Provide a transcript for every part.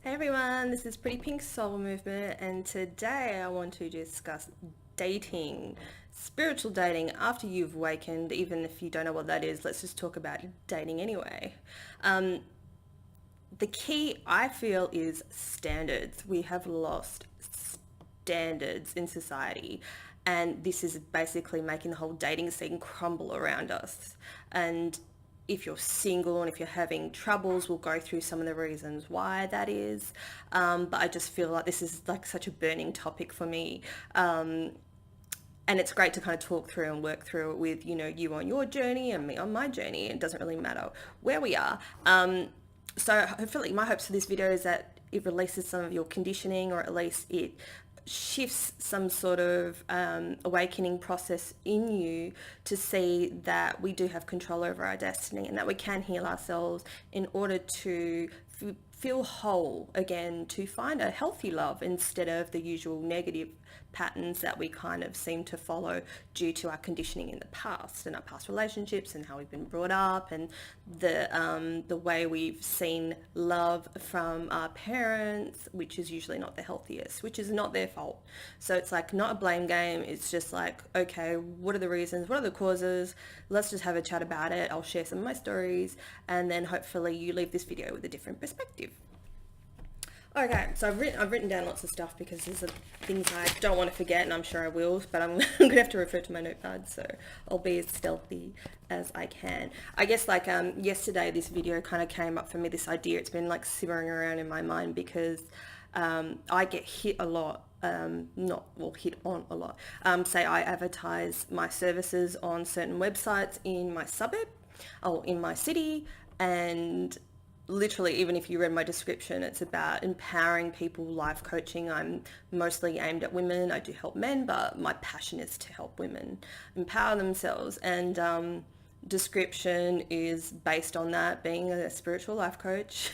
Hey everyone, this is Pretty Pink Soul Movement, and today I want to discuss dating, spiritual dating after you've awakened. Even if you don't know what that is, let's just talk about dating anyway. Um, the key, I feel, is standards. We have lost standards in society, and this is basically making the whole dating scene crumble around us. And if you're single and if you're having troubles, we'll go through some of the reasons why that is. But I just feel like this is like such a burning topic for me. And it's great to kind of talk through and work through it with, you on your journey and me on my journey. It doesn't really matter where we are. So hopefully my hopes for this video is that it releases some of your conditioning, or at least it shifts some sort of awakening process in you to see that we do have control over our destiny and that we can heal ourselves in order to feel whole again, to find a healthy love instead of the usual negative patterns that we kind of seem to follow due to our conditioning in the past and our past relationships and how we've been brought up and the way we've seen love from our parents, which is usually not the healthiest, which is not their fault. So it's like not a blame game. It's just like, okay, what are the reasons? What are the causes? Let's just have a chat about it. I'll share some of my stories, and then hopefully you leave this video with a different perspective. Okay, so I've written down lots of stuff because there's things I don't want to forget, and I'm sure I will, but I'm going to have to refer to my notepad, so I'll be as stealthy as I can. I guess like yesterday this video kind of came up for me, this idea. It's been like simmering around in my mind because I get hit a lot. Hit on a lot. Say I advertise my services on certain websites in my suburb or in my city, and literally, even if you read my description, it's about empowering people, life coaching. I'm mostly aimed at women. I do help men, but my passion is to help women empower themselves. And description is based on that, being a spiritual life coach.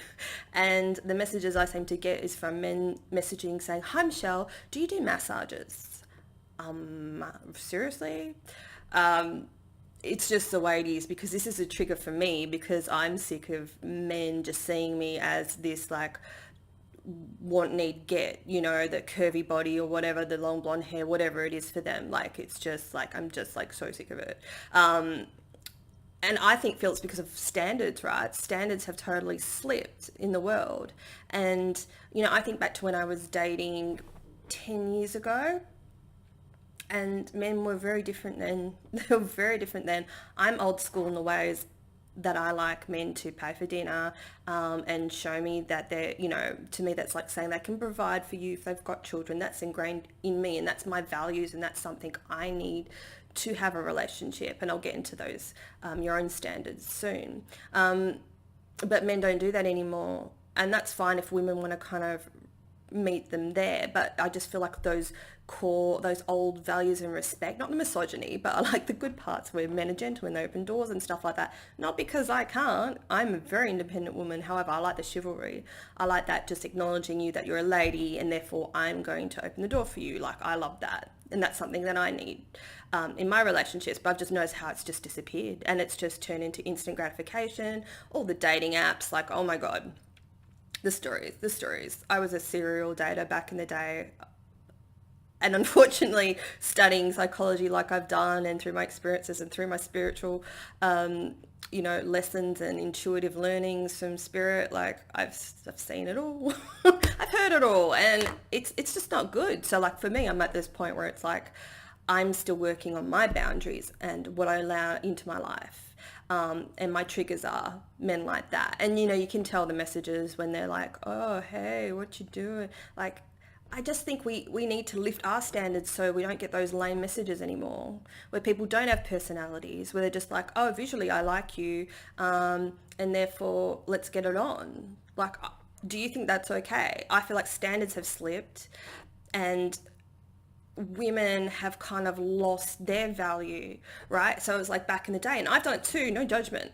And the messages I seem to get is from men messaging saying, "Hi Michelle, do you do massages?" Seriously? It's just the way it is, because this is a trigger for me, because I'm sick of men just seeing me as this like want, need, get, the curvy body or whatever, the long blonde hair, whatever it is for them. Like, it's just like, I'm just like so sick of it. And I think, Phil, it's because of standards, right? Standards have totally slipped in the world. And, I think back to when I was dating 10 years ago, and men were very different then. They were very different then. I'm old school in the ways that I like men to pay for dinner and show me that they're, to me that's like saying they can provide for you if they've got children. That's ingrained in me, and that's my values, and that's something I need to have a relationship. And I'll get into those, your own standards soon. But men don't do that anymore. And that's fine if women want to kind of meet them there, but I just feel like those old values and respect, not the misogyny, but I like the good parts where men are gentle and they open doors and stuff like that. Not because I can't. I'm a very independent woman. However, I like the chivalry. I like that, just acknowledging you that you're a lady, and therefore I'm going to open the door for you. Like, I love that. And that's something that I need in my relationships, but I've just noticed how it's just disappeared, and it's just turned into instant gratification. All the dating apps, like, oh my God, the stories. I was a serial dater back in the day. And unfortunately, studying psychology like I've done, and through my experiences and through my spiritual, lessons and intuitive learnings from spirit, like I've seen it all. I've heard it all, and it's just not good. So like for me, I'm at this point where it's like I'm still working on my boundaries and what I allow into my life. And my triggers are men like that. And, you can tell the messages when they're like, "Oh, hey, what you doing?" Like, I just think we need to lift our standards so we don't get those lame messages anymore, where people don't have personalities, where they're just like, "Oh, visually I like you, and therefore let's get it on." Like, do you think that's okay? I feel like standards have slipped, and women have kind of lost their value, right? So it was like back in the day, and I've done it too, no judgment.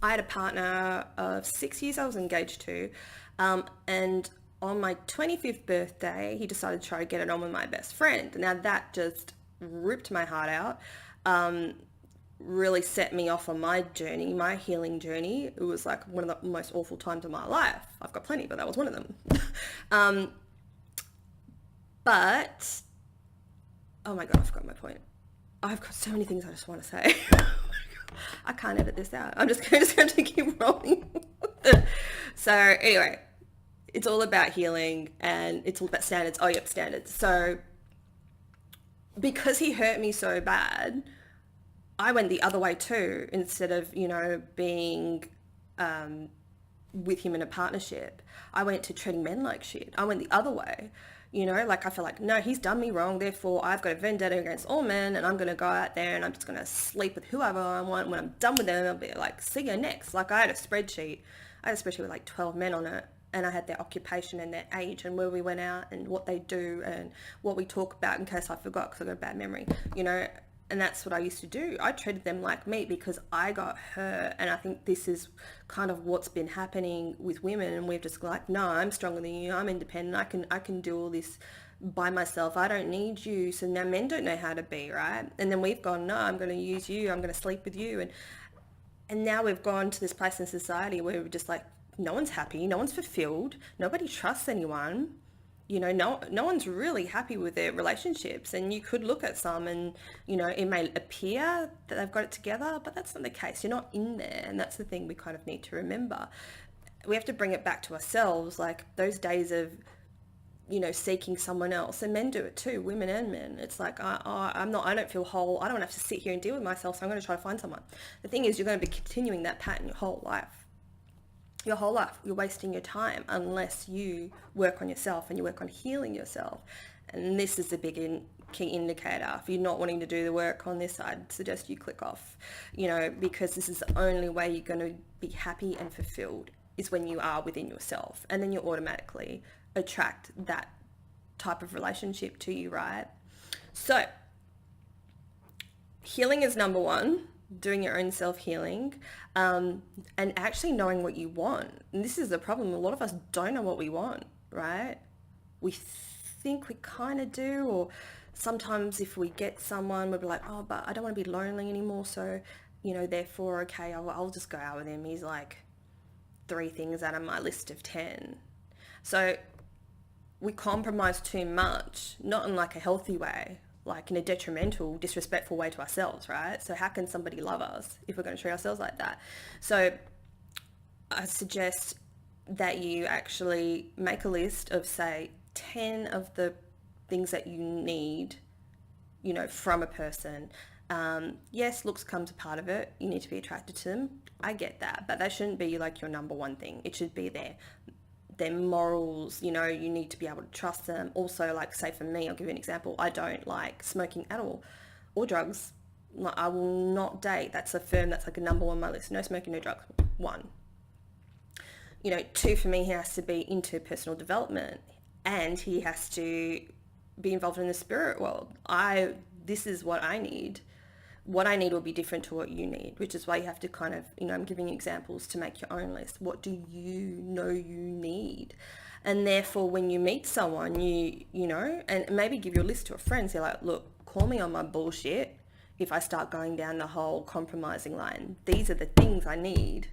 I had a partner of 6 years I was engaged to, and on my 25th birthday, he decided to try to get it on with my best friend. Now that just ripped my heart out. really set me off on my journey, my healing journey. It was like one of the most awful times of my life. I've got plenty, but that was one of them. um, but, oh my God, I forgot my point. I've got so many things I just want to say. I can't edit this out. I'm just going to keep rolling. So anyway, it's all about healing and it's all about standards. Oh, yep, standards. So because he hurt me so bad, I went the other way too. Instead of, being with him in a partnership, I went to treating men like shit. I went the other way. Like I feel like, no, he's done me wrong. Therefore, I've got a vendetta against all men and I'm going to go out there and I'm just going to sleep with whoever I want. When I'm done with them, I'll be like, see you next. Like I had a spreadsheet with like 12 men on it. And I had their occupation and their age and where we went out and what they do and what we talk about in case I forgot because I've got a bad memory, and that's what I used to do. I treated them like me because I got hurt. And I think this is kind of what's been happening with women. And we've just like, no, I'm stronger than you. I'm independent. I can do all this by myself. I don't need you. So now men don't know how to be, right? And then we've gone, no, I'm going to use you. I'm going to sleep with you. And now we've gone to this place in society where we're just like, no one's happy. No one's fulfilled. Nobody trusts anyone. No one's really happy with their relationships. And you could look at some and, it may appear that they've got it together, but that's not the case. You're not in there. And that's the thing we kind of need to remember. We have to bring it back to ourselves, like those days of, seeking someone else. And men do it too, women and men. It's like, I don't feel whole. I don't want to have to sit here and deal with myself. So I'm going to try to find someone. The thing is, you're going to be continuing that pattern your whole life. You're wasting your time unless you work on yourself and you work on healing yourself. And this is the big key indicator. If you're not wanting to do the work on this, I'd suggest you click off, because this is the only way you're going to be happy and fulfilled is when you are within yourself. And then you automatically attract that type of relationship to you, right? So healing is number one. Doing your own self-healing, and actually knowing what you want. And this is the problem. A lot of us don't know what we want, right? We think we kind of do, or sometimes if we get someone, we'll be like, oh, but I don't want to be lonely anymore. So, therefore, okay, I'll just go out with him. He's like 3 things out of my list of 10. So we compromise too much, not in like a healthy way, like in a detrimental, disrespectful way to ourselves, right? So how can somebody love us if we're going to treat ourselves like that? So I suggest that you actually make a list of, say, 10 of the things that you need, from a person. Yes, looks comes a part of it. You need to be attracted to them. I get that, but that shouldn't be like your number one thing. It should be their morals, you need to be able to trust them. Also, like, say for me, I'll give you an example. I don't like smoking at all or drugs. Like, I will not date. That's like a number one on my list. No smoking, no drugs. 1. 2, for me, he has to be into personal development and he has to be involved in the spirit world. This is what I need. What I need will be different to what you need, which is why you have to kind of, I'm giving you examples to make your own list. What do you know you need? And therefore, when you meet someone, and maybe give your list to a friend, say like, look, call me on my bullshit if I start going down the whole compromising line. These are the things I need.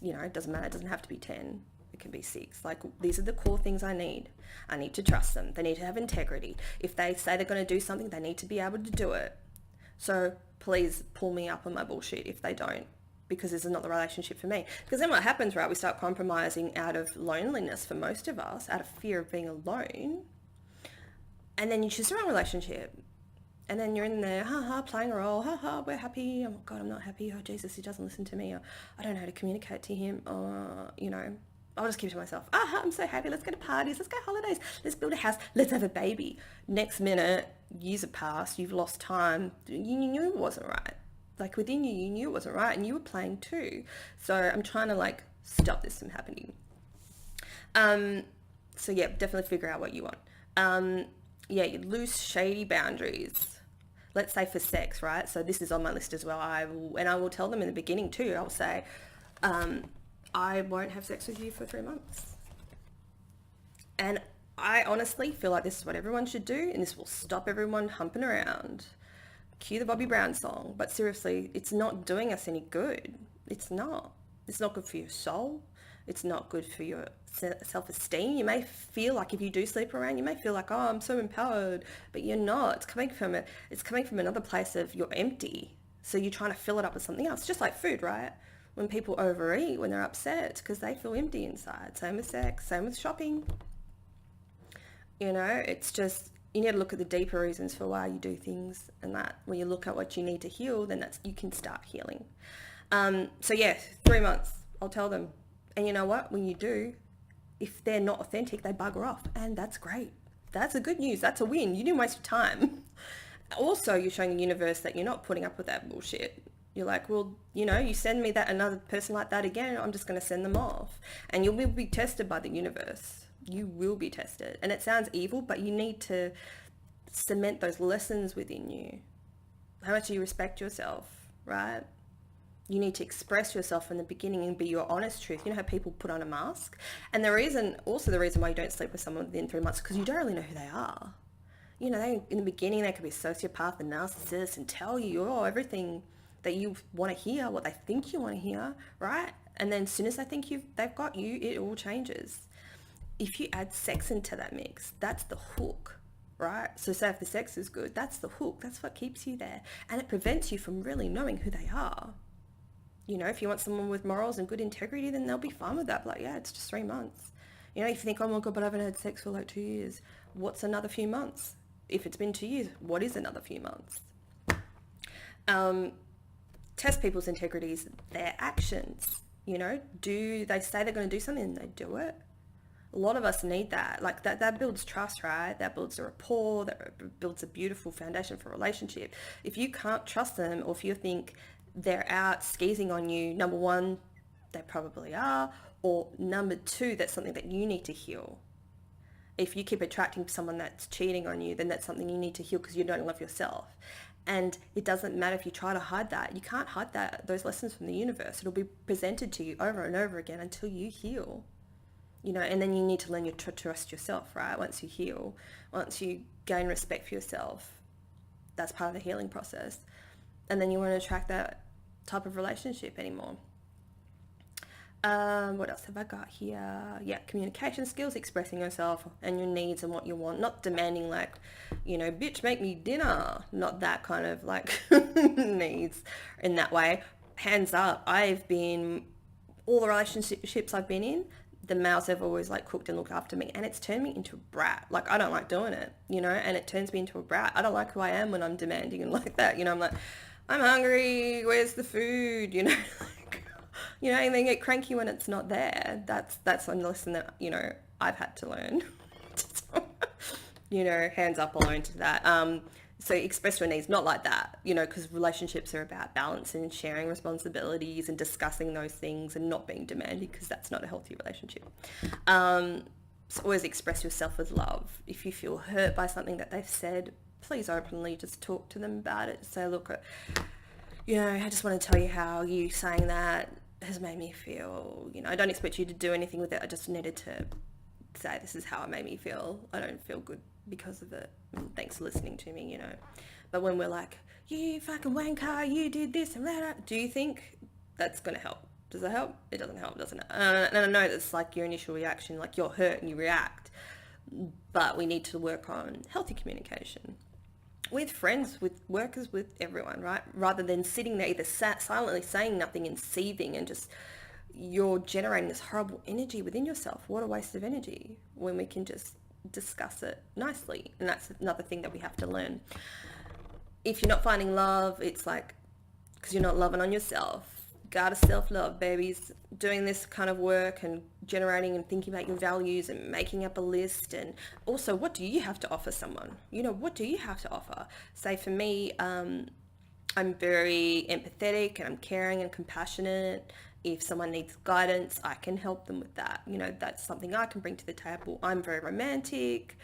It doesn't matter. It doesn't have to be 10. It can be 6. Like, these are the core things I need. I need to trust them. They need to have integrity. If they say they're going to do something, they need to be able to do it. So please pull me up on my bullshit if they don't, because this is not the relationship for me. Because then what happens, right, we start compromising out of loneliness for most of us, out of fear of being alone. And then you choose the wrong relationship. And then you're in there, playing a role, we're happy. Oh God, I'm not happy. Oh Jesus, he doesn't listen to me. Or I don't know how to communicate to him. Or, I'll just keep to myself. I'm so happy. Let's go to parties. Let's go holidays. Let's build a house. Let's have a baby. Next minute, years have passed. You've lost time. You knew it wasn't right. Like within you, you knew it wasn't right, and you were playing too. So I'm trying to stop this from happening. So yeah, definitely figure out what you want. You loose, shady boundaries. Let's say for sex, right? So this is on my list as well. I will tell them in the beginning too. I'll say, I won't have sex with you for 3 months. And I honestly feel like this is what everyone should do, and this will stop everyone humping around. cue the Bobby Brown song. But seriously, it's not doing us any good. It's not. It's not good for your soul. It's not good for your self-esteem. You may feel like if you do sleep around, you may feel like, oh, I'm so empowered, but you're not. It's coming from another place of you're empty. So you're trying to fill it up with something else, just like food, right? When people overeat, when they're upset, because they feel empty inside. Same with sex, same with shopping. You know, it's just, you need to look at the deeper reasons for why you do things, and that when you look at what you need to heal, then you can start healing. So yeah, 3 months, I'll tell them. And you know what? When you do, if they're not authentic, they bugger off. And that's great. That's a good news. That's a win. You didn't waste your time. Also, you're showing the universe that you're not putting up with that bullshit. You're like, well, you know, you send me that another person like that again, I'm just going to send them off. And you will be tested by the universe. You will be tested. And it sounds evil, but you need to cement those lessons within you. How much do you respect yourself, right? You need to express yourself from the beginning and be your honest truth. You know how people put on a mask? And the reason why you don't sleep with someone within 3 months, because you don't really know who they are. You know, in the beginning, they could be a sociopath and narcissist and tell you, everything that you want to hear, what they think you want to hear, right? And then as soon as they think they've got you, it all changes. If you add sex into that mix, that's the hook, right? So say if the sex is good, that's the hook. That's what keeps you there. And it prevents you from really knowing who they are. You know, if you want someone with morals and good integrity, then they'll be fine with that. But like, yeah, it's just 3 months. You know, if you think, oh my God, but I haven't had sex for like 2 years. What's another few months? If it's been 2 years, what is another few months? Test people's integrities, their actions. You know, do they say they're going to do something and they do it? A lot of us need that. Like that builds trust, right? That builds a rapport, that builds a beautiful foundation for a relationship. If you can't trust them, or if you think they're out skeezing on you, number one, they probably are, or number two, that's something that you need to heal. If you keep attracting someone that's cheating on you, then that's something you need to heal because you don't love yourself. And it doesn't matter if you try to hide that. You can't hide those lessons from the universe. It'll be presented to you over and over again until you heal. You know, and then you need to learn to trust yourself, right? Once you heal, once you gain respect for yourself, that's part of the healing process. And then you won't attract that type of relationship anymore. What else have I got here? Yeah, communication skills, expressing yourself and your needs and what you want. Not demanding like, you know, bitch, make me dinner. Not that kind of like needs in that way. Hands up, all the relationships I've been in, the males have always like cooked and looked after me, and it's turned me into a brat. Like, I don't like doing it, you know, and it turns me into a brat. I don't like who I am when I'm demanding and like that, you know. I'm like, I'm hungry, where's the food, you know? You know, and they get cranky when it's not there. That's a lesson that, you know, I've had to learn. You know, hands up alone to that. So express your needs, not like that, you know, because relationships are about balance and sharing responsibilities and discussing those things and not being demanding, because that's not a healthy relationship. So always express yourself with love. If you feel hurt by something that they've said, please openly just talk to them about it. Say, look, you know, I just want to tell you how you saying that has made me feel. You know, I don't expect you to do anything with it. I just needed to say, this is how it made me feel. I don't feel good because of it. And thanks for listening to me, you know. But when we're like, you fucking wanker, you did this and that, do you think that's going to help? Does it help? It doesn't help, doesn't it? And I know that's like your initial reaction, like you're hurt and you react. But we need to work on healthy communication. With friends, with workers, with everyone, right? Rather than sitting there either silently saying nothing and seething and just, you're generating this horrible energy within yourself. What a waste of energy when we can just discuss it nicely. And that's another thing that we have to learn. If you're not finding love, it's like, because you're not loving on yourself. Gotta self-love, babies. Doing this kind of work and generating and thinking about your values and making up a list. And also, what do you have to offer someone? You know, what do you have to offer? Say for me, I'm very empathetic and I'm caring and compassionate. If someone needs guidance, I can help them with that. You know, that's something I can bring to the table. I'm very romantic.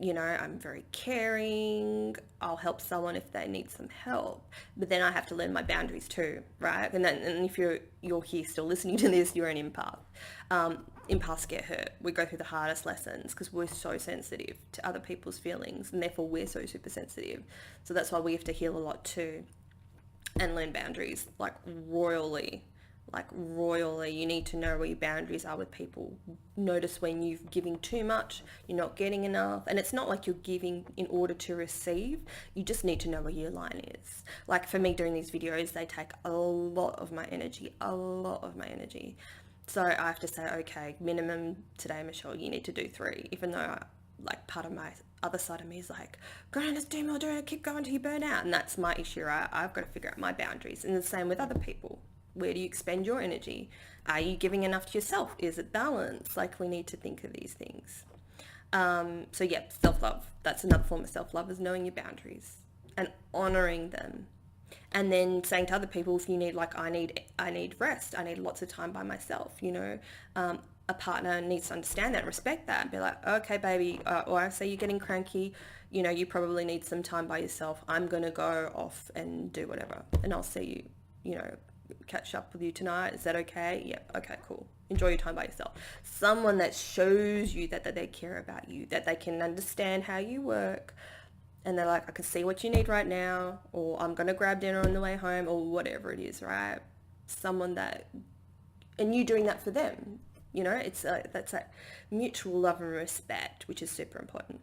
you know, I'm very caring. I'll help someone if they need some help, but then I have to learn my boundaries too, right? And if you're here still listening to this, you're an empath. Empaths get hurt. We go through the hardest lessons because we're so sensitive to other people's feelings, and therefore we're so super sensitive. So that's why we have to heal a lot too, and learn boundaries like royally. Like royally, you need to know where your boundaries are with people. Notice when you're giving too much, you're not getting enough. And it's not like you're giving in order to receive. You just need to know where your line is. Like for me doing these videos, they take a lot of my energy, a lot of my energy. So I have to say, okay, minimum today, Michelle, you need to do 3. Even though like part of my other side of me is like, go on, just do more, keep going till you burn out. And that's my issue, right? I've got to figure out my boundaries. And the same with other people. Where do you expend your energy? Are you giving enough to yourself? Is it balanced? Like we need to think of these things. So yeah, self-love. That's another form of self-love, is knowing your boundaries and honoring them. And then saying to other people, if you need, like, I need rest. I need lots of time by myself, you know. A partner needs to understand that and respect that and be like, okay, baby, or I say you're getting cranky, you know, you probably need some time by yourself. I'm going to go off and do whatever. And I'll see you, you know, catch up with you tonight. Is that okay? Yeah. Okay, cool. Enjoy your time by yourself. Someone that shows you that they care about you, that they can understand how you work, and they're like, I can see what you need right now, or I'm going to grab dinner on the way home, or whatever it is, right? Someone that, and you doing that for them, you know, it's that's a mutual love and respect, which is super important.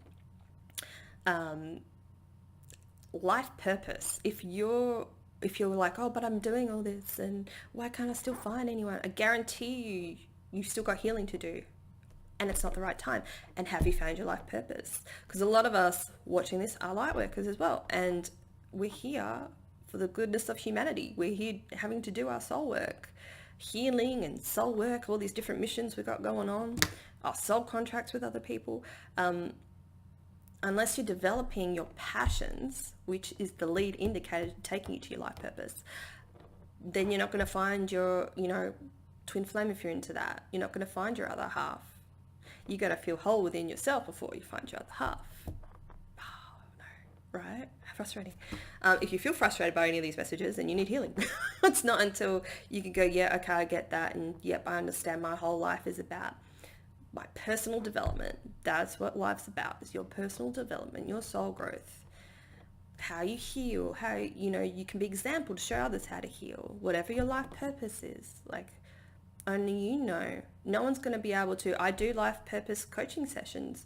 Life purpose. If you're like, oh, but I'm doing all this and why can't I still find anyone? I guarantee you've still got healing to do, and it's not the right time. And have you found your life purpose? Because a lot of us watching this are light workers as well. And we're here for the goodness of humanity. We're here having to do our soul work, healing and soul work, all these different missions we've got going on, our soul contracts with other people. Unless you're developing your passions, which is the lead indicator to taking you to your life purpose, then you're not going to find your, you know, twin flame if you're into that. You're not going to find your other half. You got to feel whole within yourself before you find your other half. Oh, no, right? Frustrating. If you feel frustrated by any of these messages, then you need healing. It's not until you can go, yeah, okay, I get that. And yep, I understand my whole life is about my personal development. That's what life's about, is your personal development, your soul growth, how you heal, how, you know, you can be example to show others how to heal, whatever your life purpose is. Like, only you know. No one's going to be able to. I do life purpose coaching sessions.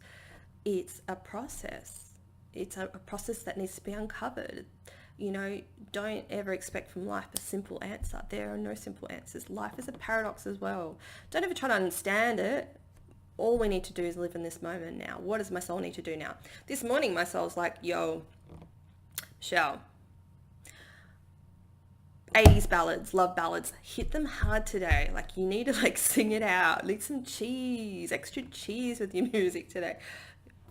It's a process. It's a process that needs to be uncovered. You know, don't ever expect from life a simple answer. There are no simple answers. Life is a paradox as well. Don't ever try to understand it. All we need to do is live in this moment now. What does my soul need to do now? This morning, my soul's like, yo, Michelle, 80s ballads, love ballads, hit them hard today. Like, you need to like sing it out. Need some cheese, extra cheese with your music today.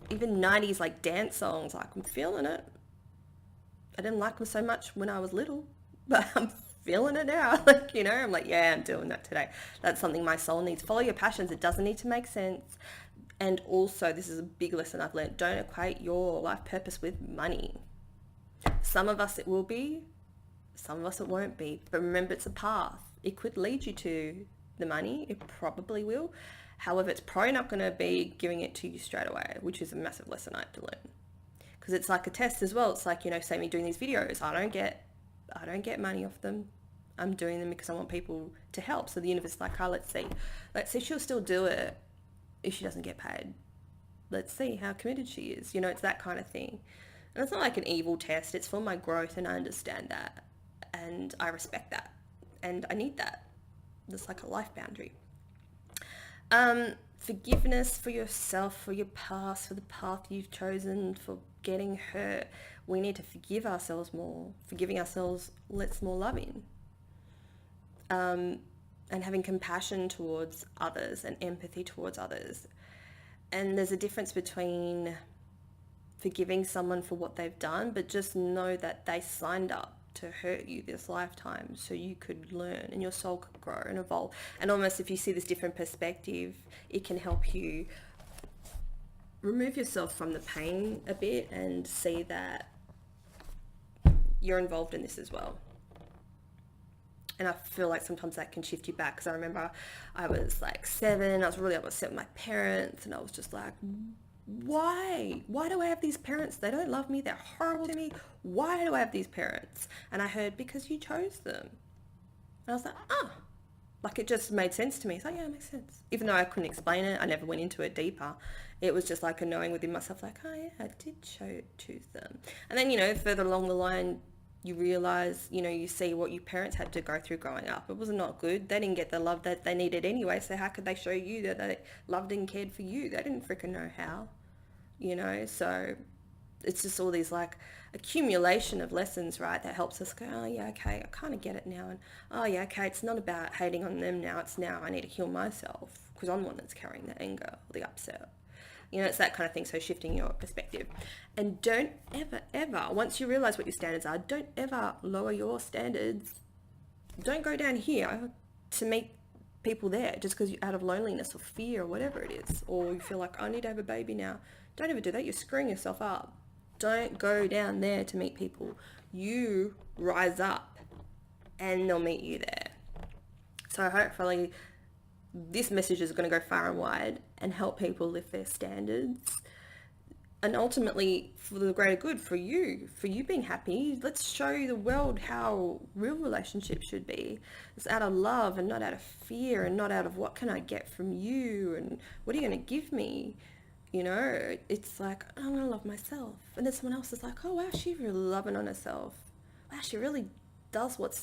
Even 90s like dance songs, like, I'm feeling it. I didn't like them so much when I was little, but I'm feeling it now. Like, you know, I'm like, yeah, I'm doing that today. That's something my soul needs. Follow your passions. It doesn't need to make sense. And also, this is a big lesson I've learned. Don't equate your life purpose with money. Some of us it will be, some of us it won't be. But remember, it's a path. It could lead you to the money. It probably will. However, it's probably not going to be giving it to you straight away, which is a massive lesson I had to learn. Because it's like a test as well. It's like, you know, say me doing these videos, I don't get money off them. I'm doing them because I want people to help. So the universe is like, oh, let's see she'll still do it if she doesn't get paid. Let's see how committed she is. You know, it's that kind of thing. And it's not like an evil test. It's for my growth, and I understand that. And I respect that. And I need that. It's like a life boundary. Forgiveness for yourself, for your past, for the path you've chosen, for getting hurt. We need to forgive ourselves more. Forgiving ourselves lets more love in. And having compassion towards others and empathy towards others. And there's a difference between forgiving someone for what they've done, but just know that they signed up to hurt you this lifetime so you could learn and your soul could grow and evolve. And almost if you see this different perspective, it can help you remove yourself from the pain a bit and see that you're involved in this as well. And I feel like sometimes that can shift you back, because I remember I was like 7, I was really upset with my parents, and I was just like, why do I have these parents? They don't love me, they're horrible to me. Why do I have these parents? And I heard, because you chose them. And I was like, like it just made sense to me. It's like, yeah, it makes sense. Even though I couldn't explain it, I never went into it deeper. It was just like a knowing within myself, like, oh yeah, I did choose them. And then, further along the line, you realize, you see what your parents had to go through growing up. It was not good. They didn't get the love that they needed anyway, so how could they show you that they loved and cared for you? They didn't freaking know how, So it's just all these like accumulation of lessons, right, that helps us go, oh yeah, okay, I kind of get it now. And oh yeah, okay, it's not about hating on them now. It's now I need to heal myself, because I'm the one that's carrying the anger or the upset. It's that kind of thing. So shifting your perspective. And don't ever, once you realize what your standards are, don't ever lower your standards. Don't go down here to meet people there just because you're out of loneliness or fear or whatever it is. Or you feel like, I need to have a baby now. Don't ever do that. You're screwing yourself up. Don't go down there to meet people. You rise up and they'll meet you there. So hopefully this message is going to go far and wide and help people lift their standards, and ultimately for the greater good, for you being happy. Let's show the world how real relationships should be. It's out of love and not out of fear, and not out of what can I get from you and what are you going to give me. It's like, I'm going to love myself. And then someone else is like, oh wow, she's really loving on herself. Wow, she really does what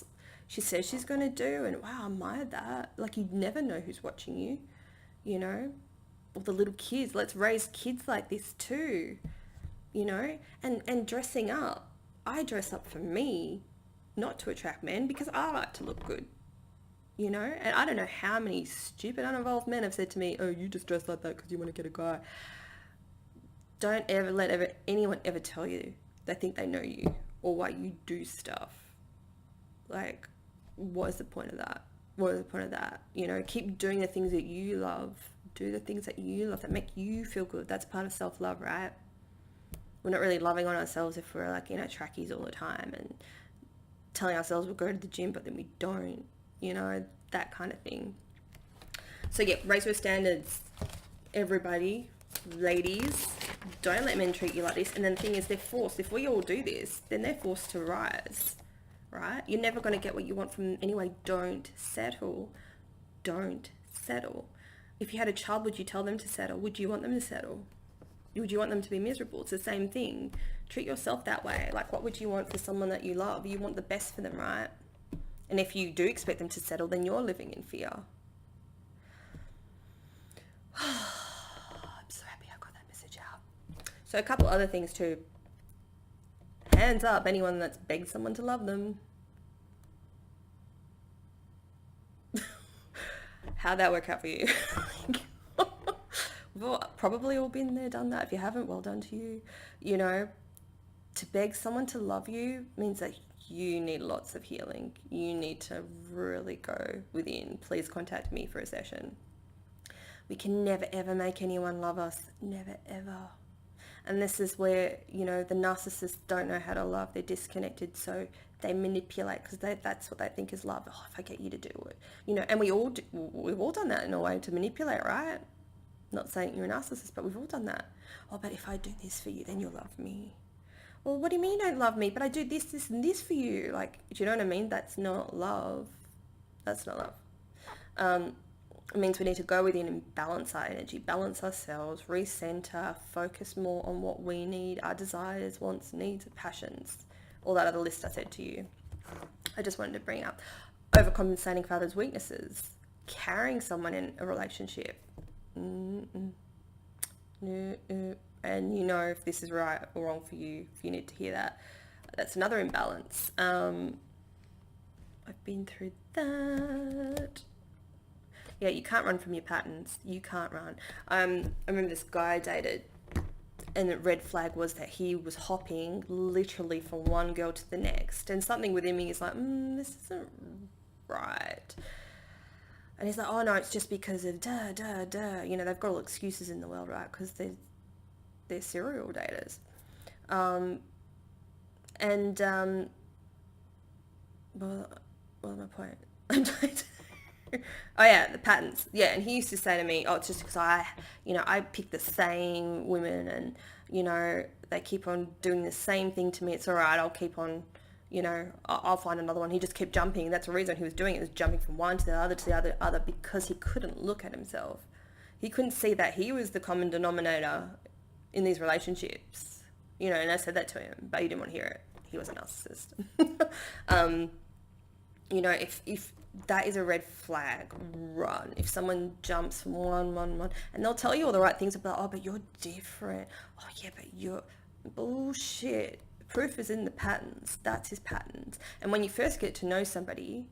she says she's going to do. And wow, I admire that. Like, you never know who's watching you, Or the little kids. Let's raise kids like this too, And dressing up. I dress up for me, not to attract men, because I like to look good, And I don't know how many stupid, uninvolved men have said to me, oh, you just dress like that because you want to get a guy. Don't ever let anyone ever tell you they think they know you or why you do stuff. Like, what is the point of that? What is the point of that? Keep doing the things that you love. Do the things that you love that make you feel good. That's part of self-love, right? We're not really loving on ourselves if we're like, trackies all the time and telling ourselves we'll go to the gym, but then we don't, that kind of thing. So yeah, raise your standards, everybody. Ladies, don't let men treat you like this. And then the thing is, they're forced. If we all do this, then they're forced to rise, right? You're never going to get what you want from them anyway. Don't settle. Don't settle. If you had a child, would you tell them to settle? Would you want them to settle? Would you want them to be miserable? It's the same thing. Treat yourself that way. Like, what would you want for someone that you love? You want the best for them, right? And if you do expect them to settle, then you're living in fear. I'm so happy I got that message out. So a couple other things too. Hands up, anyone that's begged someone to love them. How'd that work out for you? We've probably all been there, done that. If you haven't, well done to you. To beg someone to love you means that you need lots of healing. You need to really go within. Please contact me for a session. We can never ever make anyone love us. Never ever. And this is where, the narcissists don't know how to love. They're disconnected, so they manipulate because that's what they think is love. Oh, if I get you to do it, and we've all done that in a way, to manipulate, right? Not saying you're a narcissist, but we've all done that. Oh, but if I do this for you, then you'll love me. Well, what do you mean you don't love me? But I do this, this, and this for you. Like, do you know what I mean? That's not love. That's not love. It means we need to go within and balance our energy, balance ourselves, recenter, focus more on what we need, our desires, wants, needs, passions, all that other list I said to you. I just wanted to bring up overcompensating for others' weaknesses, carrying someone in a relationship. And if this is right or wrong for you, if you need to hear that, that's another imbalance. I've been through that. Yeah, you can't run from your patterns. You can't run. I remember this guy I dated, and the red flag was that he was hopping literally from one girl to the next. And something within me is like, this isn't right. And he's like, oh no, it's just because of they've got all excuses in the world, right? Because they're serial daters. What was my point? Oh yeah, the patterns. Yeah, and he used to say to me, "Oh, it's just because I pick the same women, and they keep on doing the same thing to me. It's all right. I'll keep on, I'll find another one." He just kept jumping. That's the reason he was doing it, was jumping from one to the other to the other, because he couldn't look at himself. He couldn't see that he was the common denominator in these relationships. And I said that to him, but he didn't want to hear it. He was a narcissist. If that is a red flag, run. If someone jumps from one, and they'll tell you all the right things about, oh, but you're different. Oh, yeah, but you're bullshit. Proof is in the patterns. That's his patterns. And when you first get to know somebody,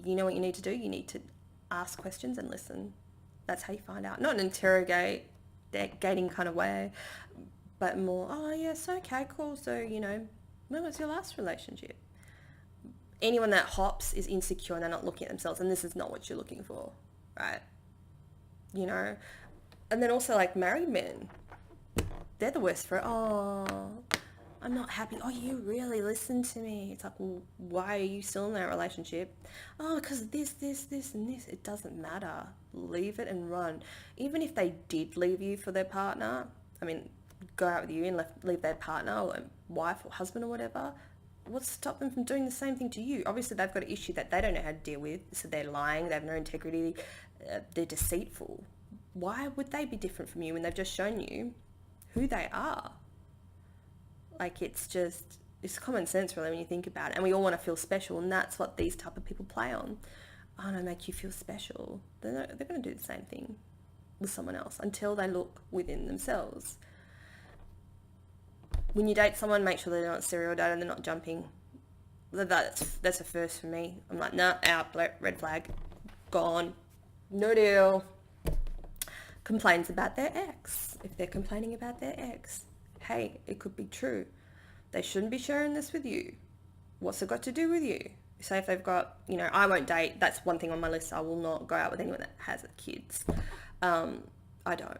you know what you need to do? You need to ask questions and listen. That's how you find out. Not an interrogating kind of way, but more, oh, yes, okay, cool. So, when was your last relationship? Anyone that hops is insecure and they're not looking at themselves, and this is not what you're looking for, right? And then also, like, married men, they're the worst for it. Oh, I'm not happy. Oh, you really listen to me. It's like, well, why are you still in that relationship? Oh, because this, and this. It doesn't matter. Leave it and run. Even if they did leave you for their partner, go out with you and leave their partner or wife or husband or whatever, what's to stop them from doing the same thing to you? Obviously, they've got an issue that they don't know how to deal with, so they're lying, they have no integrity, they're deceitful. Why would they be different from you when they've just shown you who they are? Like, it's common sense, really, when you think about it. And we all want to feel special, and that's what these type of people play on. Oh, no, make you feel special. They're going to do the same thing with someone else until they look within themselves. When you date someone, make sure they're not serial dater and they're not jumping. That's a first for me. I'm like, nah, out, red flag, gone, no deal. Complains about their ex. If they're complaining about their ex, hey, it could be true. They shouldn't be sharing this with you. What's it got to do with you? Say if they've got, I won't date. That's one thing on my list. I will not go out with anyone that has kids. I don't.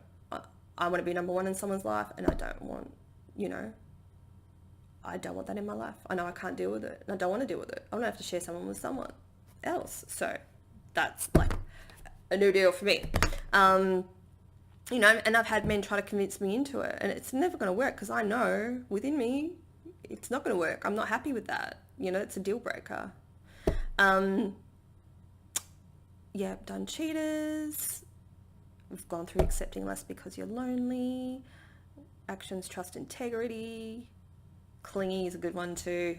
I want to be number one in someone's life, and I don't want, I don't want that in my life. I know I can't deal with it, and I don't want to deal with it. I want to have to share someone with someone else. So that's like a new deal for me. And I've had men try to convince me into it, and it's never going to work because I know within me it's not going to work. I'm not happy with that. It's a deal breaker. Done cheaters. We've gone through accepting less because you're lonely. Actions, trust, integrity. Clingy is a good one too.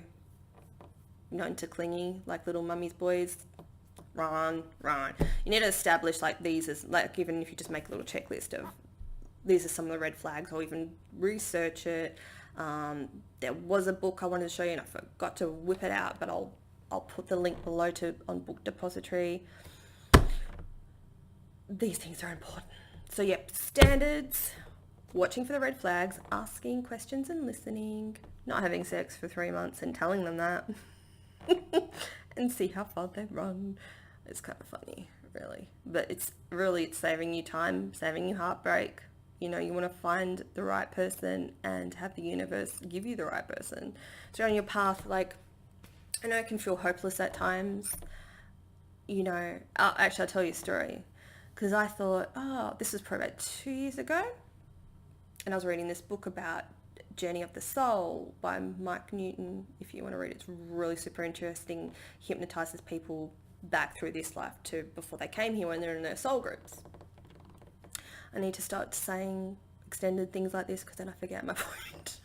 Not into clingy, like little mummy's boys. Run. You need to establish like these as, like, even if you just make a little checklist of these are some of the red flags, or even research it. There was a book I wanted to show you and I forgot to whip it out, but I'll put the link below on Book Depository. These things are important. So standards, watching for the red flags, asking questions and listening, not having sex for 3 months and telling them that, and see how far they run. It's kind of funny, really. But it's saving you time, saving you heartbreak. You want to find the right person and have the universe give you the right person. So on your path, like, I know it can feel hopeless at times. I'll tell you a story. Because I thought, this was probably about 2 years ago. And I was reading this book about Journey of the Soul by Mike Newton. If you want to read it, it's really super interesting. He hypnotizes people back through this life to before they came here when they're in their soul groups. I need to start saying extended things like this because then I forget my point.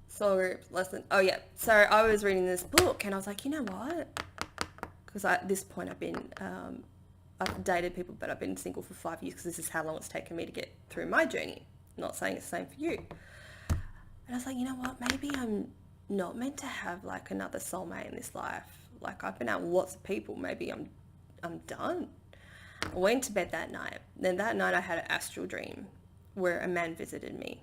Soul groups, lesson. Oh yeah. So I was reading this book and I was like, you know what? Because at this point I've dated people, but I've been single for 5 years because this is how long it's taken me to get through my journey. I'm not saying it's the same for you. And I was like, you know what? Maybe I'm not meant to have like another soulmate in this life. Like, I've been out with lots of people. Maybe I'm done. I went to bed that night. Then that night I had an astral dream where a man visited me.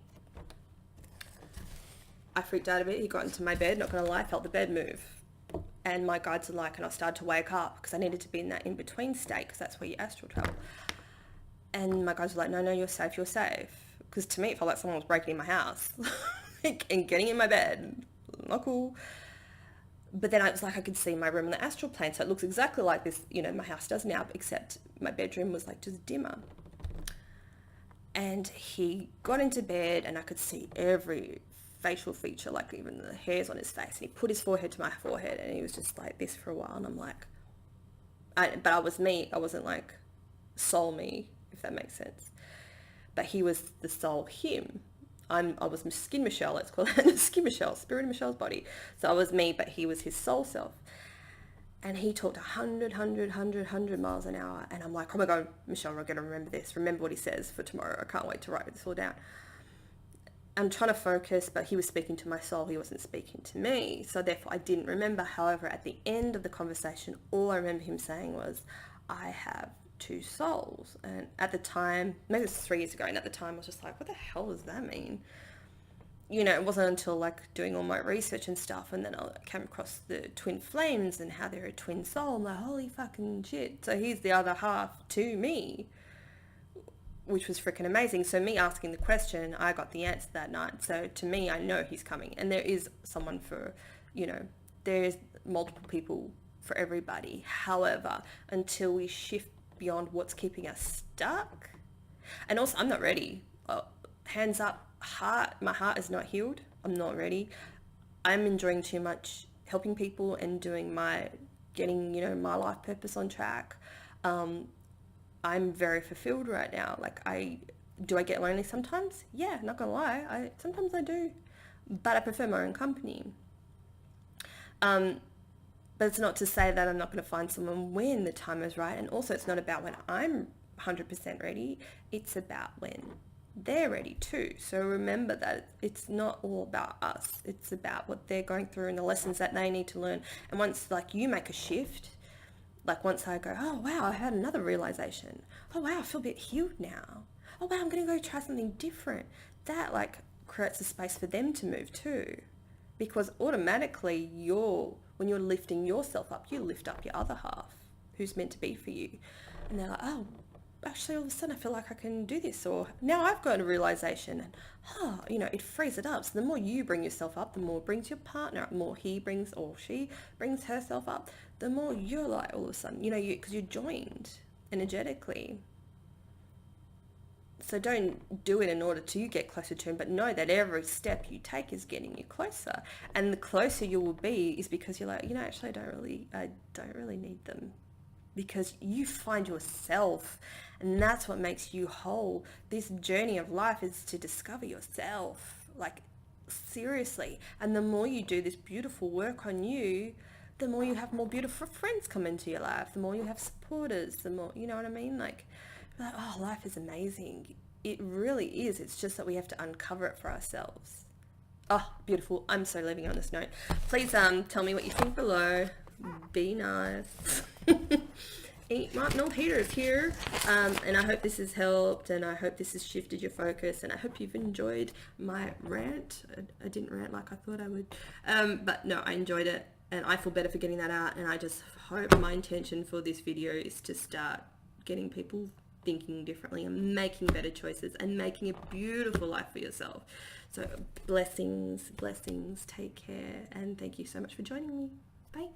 I freaked out a bit. He got into my bed, not going to lie, felt the bed move. And my guides are like, and I started to wake up because I needed to be in that in-between state because that's where you astral travel. And my guys were like, no, you're safe, you're safe. Because to me, it felt like someone was breaking in my house like, and getting in my bed. Not cool. But then I was like, I could see my room in the astral plane. So it looks exactly like this, you know, my house does now, except my bedroom was like just dimmer. And he got into bed and I could see every facial feature, like even the hairs on his face. And he put his forehead to my forehead and he was just like this for a while. And I'm like, but I was me. I wasn't like soul me, if that makes sense. But he was the soul him. I was skin Michelle, let's call it skin Michelle, spirit of Michelle's body. So I was me, but he was his soul self. And he talked 100 miles an hour. And I'm like, oh my God, Michelle, I'm going to remember this. Remember what he says for tomorrow. I can't wait to write this all down. I'm trying to focus, but he was speaking to my soul. He wasn't speaking to me. So therefore I didn't remember. However, at the end of the conversation, all I remember him saying was, I have two souls. And at the time, maybe it was 3 years ago, and at the time I was just like, what the hell does that mean? You know, it wasn't until like doing all my research and stuff, and then I came across the twin flames and how they're a twin soul. I'm like, holy fucking shit. So he's the other half to me, which was freaking amazing. So me asking the question, I got the answer that night. So to me, I know he's coming. And there is someone for, you know, there's multiple people for everybody. However, until we shift beyond what's keeping us stuck. And also, I'm not ready. Hands up, my heart is not healed. I'm not ready. I'm enjoying too much helping people and getting, you know, my life purpose on track. I'm very fulfilled right now. Like do I get lonely sometimes? Yeah, not gonna lie. Sometimes I do, but I prefer my own company. But it's not to say that I'm not going to find someone when the time is right. And also it's not about when I'm 100% ready. It's about when they're ready too. So remember that it's not all about us. It's about what they're going through and the lessons that they need to learn. And once like you make a shift, like once I go, oh wow, I had another realization. Oh wow, I feel a bit healed now. Oh wow, I'm going to go try something different. That like creates a space for them to move too. Because automatically when you're lifting yourself up, you lift up your other half who's meant to be for you. And they're like, oh, actually all of a sudden I feel like I can do this. Or now I've got a realization. And, you know, it frees it up. So the more you bring yourself up, the more it brings your partner up. The more he brings or she brings herself up, the more you're like all of a sudden, you know, because you're joined energetically. So don't do it in order to get closer to him, but know that every step you take is getting you closer. And the closer you will be is because you're like, you know, actually I don't really need them. Because you find yourself, and that's what makes you whole. This journey of life is to discover yourself, like seriously. And the more you do this beautiful work on you, the more you have more beautiful friends come into your life, the more you have supporters, the more, you know what I mean? Like, oh, life is amazing. It really is. It's just that we have to uncover it for ourselves. Oh, beautiful. I'm so leaving on this note. Please tell me what you think below. Be nice. Eat no haters here. And I hope this has helped, and I hope this has shifted your focus, and I hope you've enjoyed my rant. I didn't rant like I thought I would. But no, I enjoyed it, and I feel better for getting that out. And I just hope my intention for this video is to start getting people thinking differently and making better choices and making a beautiful life for yourself. So blessings, take care, and thank you so much for joining me. Bye.